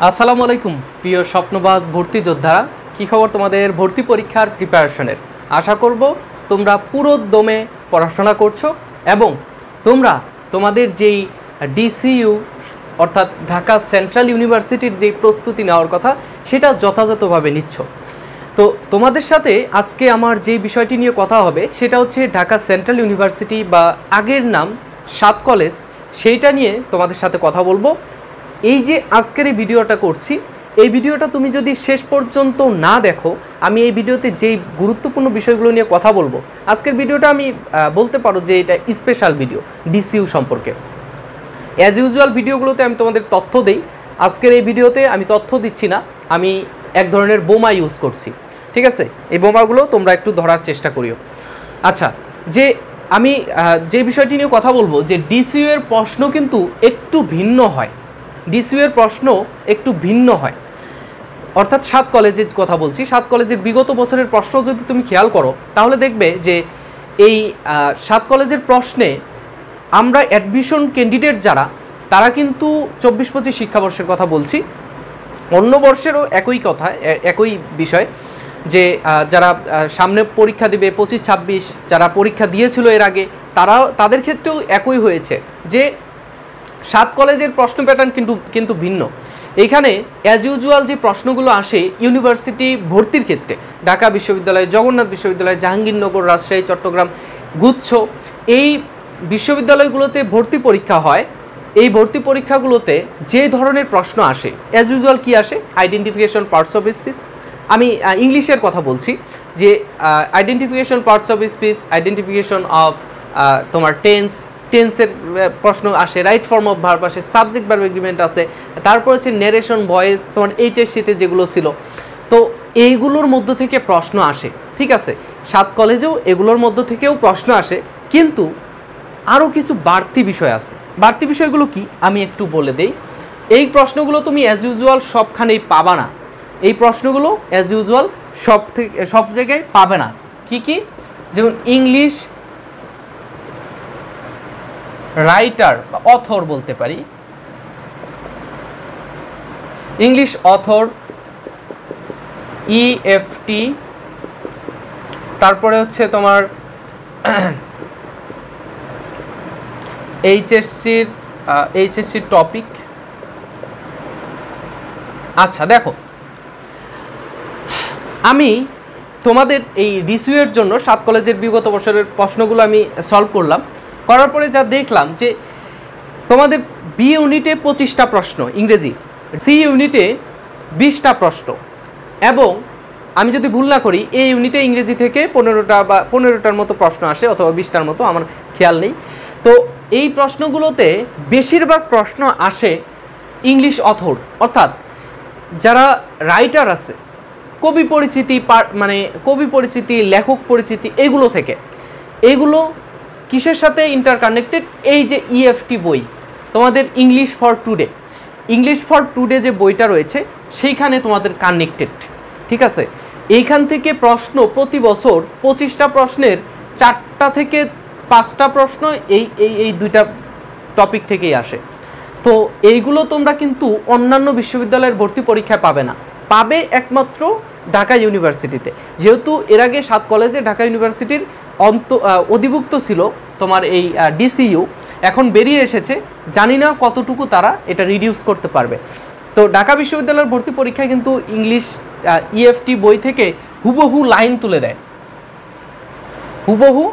আসসালামু আলাইকুম প্রিয় স্বপ্নবাজ ভর্তি যোদ্ধারা, কী খবর তোমাদের ভর্তি পরীক্ষার প্রিপারেশনের। আশা করব তোমরা পুরো দমে পড়াশোনা করছো এবং তোমরা তোমাদের যেই ডিসিইউ অর্থাৎ ঢাকা সেন্ট্রাল ইউনিভার্সিটির যেই প্রস্তুতি নেওয়ার কথা সেটা যথাযথভাবে নিচ্ছ। তো তোমাদের সাথে আজকে আমার যেই বিষয়টি নিয়ে কথা হবে সেটা হচ্ছে ঢাকা সেন্ট্রাল ইউনিভার্সিটি বা আগের নাম 7 কলেজ, সেইটা নিয়ে তোমাদের সাথে কথা বলবো। এই যে আজকের এই ভিডিওটা করছি, এই ভিডিওটা তুমি যদি শেষ পর্যন্ত না দেখো, আমি এই ভিডিওতে যেই গুরুত্বপূর্ণ বিষয়গুলো নিয়ে কথা বলবো, আজকের ভিডিওটা আমি বলতে পারো যে এটা স্পেশাল ভিডিও ডিসিইউ সম্পর্কে। অ্যাজ ইউজুয়াল ভিডিওগুলোতে আমি তোমাদের তথ্য দিই, আজকের এই ভিডিওতে আমি তথ্য দিচ্ছি না, আমি এক ধরনের বোমা ইউজ করছি। ঠিক আছে, এই বোমাগুলো তোমরা একটু ধরার চেষ্টা করিও। আচ্ছা, যে আমি যে বিষয়টি নিয়ে কথা বলবো, যে ডিসিইউ এর প্রশ্ন কিন্তু একটু ভিন্ন হয়। ডিসিইউ এর প্রশ্ন একটু ভিন্ন হয়, অর্থাৎ 7 কলেজের কথা বলছি। 7 কলেজের বিগত বছরের প্রশ্ন যদি তুমি খেয়াল করো তাহলে দেখবে যে এই 7 কলেজের প্রশ্নে আমরা অ্যাডমিশন ক্যান্ডিডেট যারা, তারা কিন্তু 24-25 শিক্ষাবর্ষের কথা বলছি, অন্য বর্ষেরও একই কথা, একই বিষয়, যে যারা সামনে পরীক্ষা দিবে 25-26, যারা পরীক্ষা দিয়েছিল এর আগে, তাদের ক্ষেত্রেও একই হয়েছে যে 7 কলেজের প্রশ্ন প্যাটার্ন কিন্তু ভিন্ন। এইখানে অ্যাজ ইউজুয়াল যে প্রশ্নগুলো আসে ইউনিভার্সিটি ভর্তির ক্ষেত্রে, ঢাকা বিশ্ববিদ্যালয়, জগন্নাথ বিশ্ববিদ্যালয়, জাহাঙ্গীরনগর, রাজশাহী, চট্টগ্রাম, গুচ্ছ, এই বিশ্ববিদ্যালয়গুলোতে ভর্তি পরীক্ষা হয়। এই ভর্তি পরীক্ষাগুলোতে যে ধরনের প্রশ্ন আসে অ্যাজ ইউজুয়াল কী আসে, আইডেন্টিফিকেশন পার্টস অফ স্পিচ। আমি ইংলিশের কথা বলছি, যে identification parts of speech, identification of তোমার টেন্সের প্রশ্ন আসে, রাইট ফর্ম অফ ভার্ব আসে, সাবজেক্ট ভার্ব এগ্রিমেন্ট আছে, তারপর হচ্ছে ন্যারেশন, ভয়েস, তোমার এইচএসসিতে যেগুলো ছিল, তো এইগুলোর মধ্য থেকে প্রশ্ন আসে। ঠিক আছে, 7 কলেজেও এগুলোর মধ্য থেকেও প্রশ্ন আসে, কিন্তু আরও কিছু বাড়তি বিষয় আছে। বাড়তি বিষয়গুলো কি আমি একটু বলে দেই। এই প্রশ্নগুলো তুমি অ্যাজ ইউজুয়াল সবখানেই পাবা না, এই প্রশ্নগুলো অ্যাজ ইউজুয়াল সব জায়গায় পাবে না। কি কি? যেমন ইংলিশ রাইটার বা অথর বলতে পারি, ইংলিশ অথর, ইএফটি, তারপরে হচ্ছে তোমার এইচএসসির টপিক। আচ্ছা দেখো, আমি তোমাদের এই ডিসিইউ এর জন্য 7 কলেজের বিগত বছরের প্রশ্নগুলো আমি সলভ করলাম, করার পরে যা দেখলাম যে তোমাদের বি ইউনিটে 25টা প্রশ্ন ইংরেজি, সি ইউনিটে 20টা প্রশ্ন, এবং আমি যদি ভুল না করি এই ইউনিটে ইংরেজি থেকে 15টা বা 15টার মতো প্রশ্ন আসে, অথবা 20টার মতো, আমার খেয়াল নেই। তো এই প্রশ্নগুলোতে বেশিরভাগ প্রশ্ন আসে ইংলিশ অথর, অর্থাৎ যারা রাইটার আছে, কবি পরিচিতি, মানে কবি পরিচিতি, লেখক পরিচিতি, এগুলো থেকে। এগুলো কিসের সাথে ইন্টারকানেক্টেড? এই যে ইএফটি বই, তোমাদের English for today, English for today যে বইটা রয়েছে সেইখানে তোমাদের কানেক্টেড। ঠিক আছে, এইখান থেকে প্রশ্ন প্রতি বছর 25টা প্রশ্নের 4টা থেকে 5টা প্রশ্ন এই দুইটা টপিক থেকেই আসে। তো এইগুলো তোমরা কিন্তু অন্যান্য বিশ্ববিদ্যালয়ের ভর্তি পরীক্ষায় পাবে না, পাবে একমাত্র ঢাকা ইউনিভার্সিটিতে। যেহেতু এর আগে 7 কলেজে ঢাকা ইউনিভার্সিটির অধিভুক্ত ছিল তোমার এই ডিসিইউ, এখন বেরিয়ে এসেছে, জানি না কতটুকু তারা এটা রিডিউস করতে পারবে। তো ঢাকা বিশ্ববিদ্যালয়ের ভর্তি পরীক্ষায় কিন্তু ইংলিশ ইএফটি বই থেকে হুবহু লাইন তুলে দেয়, হুবহু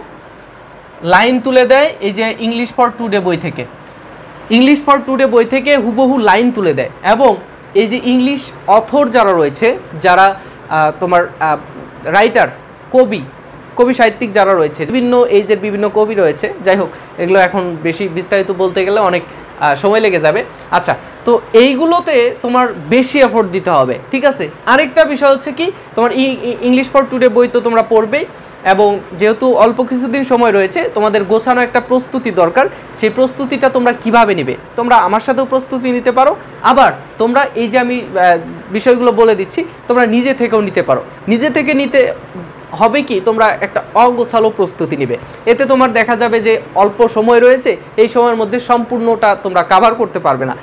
লাইন তুলে দেয়। এই যে ইংলিশ ফর টুডে বই থেকে, ইংলিশ ফর টুডে বই থেকে হুবহু লাইন তুলে দেয়। এবং এই যে ইংলিশ অথর যারা রয়েছে, যারা তোমার রাইটার, কবি সাহিত্যিক যারা রয়েছে, বিভিন্ন এইজের বিভিন্ন কবি রয়েছে, যাই হোক এগুলো এখন বেশি বিস্তারিত বলতে গেলে অনেক সময় লেগে যাবে। আচ্ছা, তো এইগুলোতে তোমার বেশি এফোর্ট দিতে হবে। ঠিক আছে, আরেকটা বিষয় হচ্ছে কি, তোমার ইংলিশ ফর টুডে বই তো তোমরা পড়বেই, এবং যেহেতু অল্প কিছুদিন সময় রয়েছে, তোমাদের গোছানো একটা প্রস্তুতি দরকার। সেই প্রস্তুতিটা তোমরা কিভাবে নেবে? তোমরা আমার সাথেও প্রস্তুতি নিতে পারো, আবার তোমরা এই যে আমি বিষয়গুলো বলে দিচ্ছি তোমরা নিজে থেকেও নিতে পারো। নিজে থেকে নিতে হবে কি, তোমরা একটা অগোছালো প্রস্তুতি নিবে। এতে তোমার দেখা যাবে যে অল্প সময় রয়েছে, এই সময়ের মধ্যে সম্পূর্ণটা তোমরা কাভার করতে পারবে না।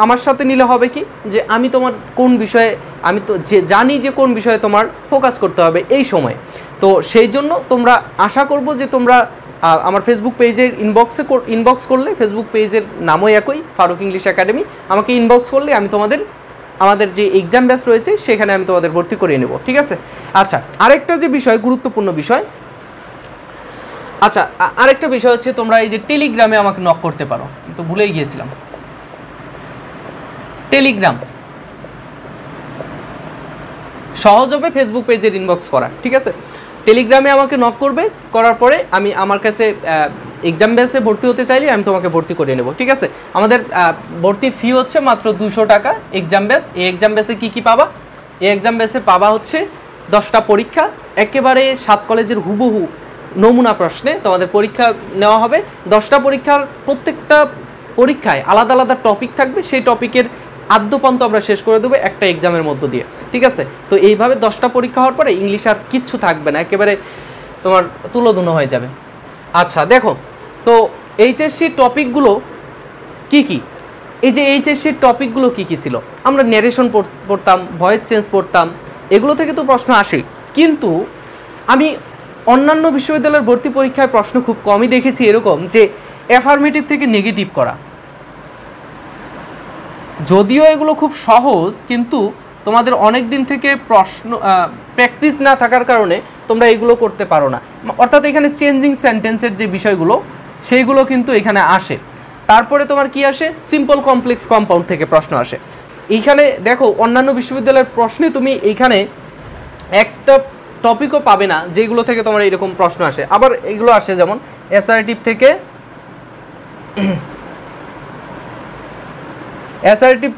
আমার সাথে নিলে হবে কি, যে আমি তোমার কোন বিষয়ে, আমি তো যে জানি যে কোন বিষয়ে তোমার ফোকাস করতে হবে এই সময়। তো সেই জন্য তোমরা আশা করব যে তোমরা আমার ফেসবুক পেজের ইনবক্স করলে, ফেসবুক পেজের নামও একই, ফারুক ইংলিশ একাডেমি, আমাকে ইনবক্স করলে আমি আমাদের যে এক্সাম ব্যাচ রয়েছে সেখানে আমি তোমাদের ভর্তি করিয়ে নেব, ঠিক আছে। আচ্ছা, আরেকটা যে বিষয়, গুরুত্বপূর্ণ বিষয়, আচ্ছা আরেকটা বিষয় হচ্ছে, তোমরা এই যে টেলিগ্রামে আমাকে নক করতে পারো, তো ভুলেই গিয়েছিলাম, টেলিগ্রাম সহজ হবে ফেসবুক পেজের ইনবক্স করা, ঠিক আছে। টেলিগ্রামে আমাকে নক করবে, করার পরে আমি আমার কাছে এক্সাম ব্যাচে ভর্তি হতে চাইলে আমি তোমাকে ভর্তি করে নেব, ঠিক আছে। আমাদের ভর্তি ফি হচ্ছে মাত্র 200 টাকা এক্সাম ব্যাচ। এই এক্সাম ব্যাচে কী কী পাবা? এই এক্সাম ব্যাচে পাবা হচ্ছে 10টা পরীক্ষা, একেবারে 7 কলেজের হুবহু নমুনা প্রশ্নে তোমাদের পরীক্ষা নেওয়া হবে। 10টা পরীক্ষার প্রত্যেকটা পরীক্ষায় আলাদা আলাদা টপিক থাকবে, সেই টপিকের আদ্যপান্ত আমরা শেষ করে দেবো একটা এক্সামের মধ্য দিয়ে, ঠিক আছে। তো এইভাবে 10টা পরীক্ষা হওয়ার পরে ইংলিশ আর কিচ্ছু থাকবে না, একেবারে তোমার তুলোধুনো হয়ে যাবে। আচ্ছা দেখো, তো এইচএসসির টপিকগুলো কি কি? এই যে এইচএসসির টপিকগুলো কি কি ছিল, আমরা ন্যারেশন পড়তাম, ভয়েস চেঞ্জ পড়তাম, এগুলো থেকে তো প্রশ্ন আসে। কিন্তু আমি অন্যান্য বিশ্ববিদ্যালয়ের ভর্তি পরীক্ষায় প্রশ্ন খুব কমই দেখেছি এরকম যে অ্যাফার্মেটিভ থেকে নেগেটিভ করা। যদিও এগুলো খুব সহজ, কিন্তু তোমাদের অনেক দিন থেকে প্রশ্ন প্র্যাকটিস না থাকার কারণে তোমরা এগুলো করতে পারো না। অর্থাৎ এখানে চেঞ্জিং সেন্টেন্সের যে বিষয়গুলো সেইগুলো কিন্তু এখানে আসে। তারপরে তোমার কি আসে, সিম্পল কমপ্লেক্স কম্পাউন্ড থেকে প্রশ্ন আসে। এইখানে দেখো অন্যান্য বিশ্ববিদ্যালয়ের প্রশ্নে তুমি এইখানে একটা টপিকও পাবে না যেগুলো থেকে তোমার এরকম প্রশ্ন আসে। আবার এগুলো আসে যেমন অ্যাসার্টিভ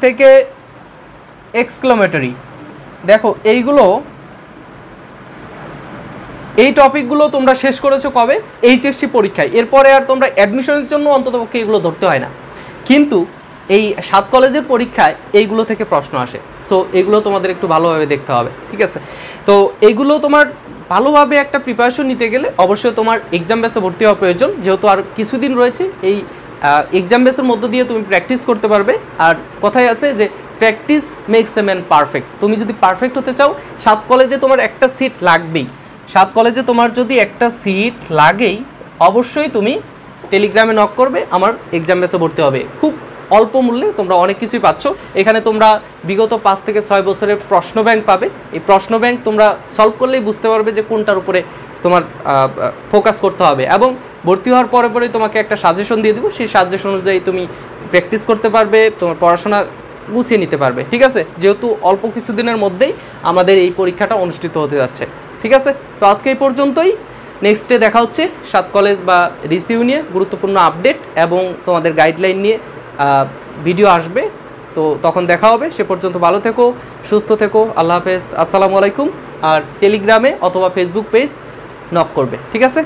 থেকে এক্সক্লামেটরি। দেখো এই টপিকগুলো তোমরা শেষ করেছো কবে? এইচএসসি পরীক্ষায়। এরপরে আর তোমরা অ্যাডমিশনের জন্য অন্ততপক্ষে এগুলো ধরতে হয় না, কিন্তু এই 7 কলেজের পরীক্ষায় এইগুলো থেকে প্রশ্ন আসে। সো এগুলো তোমাদের একটু ভালোভাবে দেখতে হবে, ঠিক আছে। তো এইগুলো তোমার ভালোভাবে একটা প্রিপারেশন নিতে গেলে অবশ্যই তোমার এক্সাম ব্যাচে ভর্তি হওয়া প্রয়োজন, যেহেতু আর কিছুদিন রয়েছে। এই এক্সাম বেসের মধ্য দিয়ে তুমি প্র্যাকটিস করতে পারবে। আর কথাই আছে যে practice makes a man perfect. তুমি যদি পারফেক্ট হতে চাও, 7 কলেজে তোমার একটা সিট লাগবেই। 7 কলেজে তোমার যদি একটা সিট লাগেই, অবশ্যই তুমি টেলিগ্রামে নক করবে, আমার এক্সাম বেসে ভর্তি হবে। খুব অল্প মূল্যে তোমরা অনেক কিছুই পাচ্ছ। এখানে তোমরা বিগত 5 থেকে 6 বছরের প্রশ্ন ব্যাংক পাবে। এই প্রশ্ন ব্যাংক তোমরা সলভ করলেই বুঝতে পারবে যে কোনটার উপরে তোমার ফোকাস করতে হবে, এবং ভর্তি হওয়ার পরে পরেই তোমাকে একটা সাজেশন দিয়ে দেবো। সেই সাজেশন অনুযায়ী তুমি প্র্যাকটিস করতে পারবে, তোমার পড়াশোনা গুছিয়ে নিতে পারবে, ঠিক আছে। যেহেতু অল্প কিছুদিনের মধ্যেই আমাদের এই পরীক্ষাটা অনুষ্ঠিত হতে যাচ্ছে, ঠিক আছে। তো আজকে এই পর্যন্তই। নেক্সটে দেখা হচ্ছে 7 কলেজ বা রিসিউ নিয়ে গুরুত্বপূর্ণ আপডেট এবং তোমাদের গাইডলাইন নিয়ে ভিডিও আসবে। তো তখন দেখা হবে। সে পর্যন্ত ভালো থেকো, সুস্থ থেকো। আল্লাহ হাফেজ, আসসালামু আলাইকুম। আর টেলিগ্রামে অথবা ফেসবুক পেজ নক করবে, ঠিক আছে।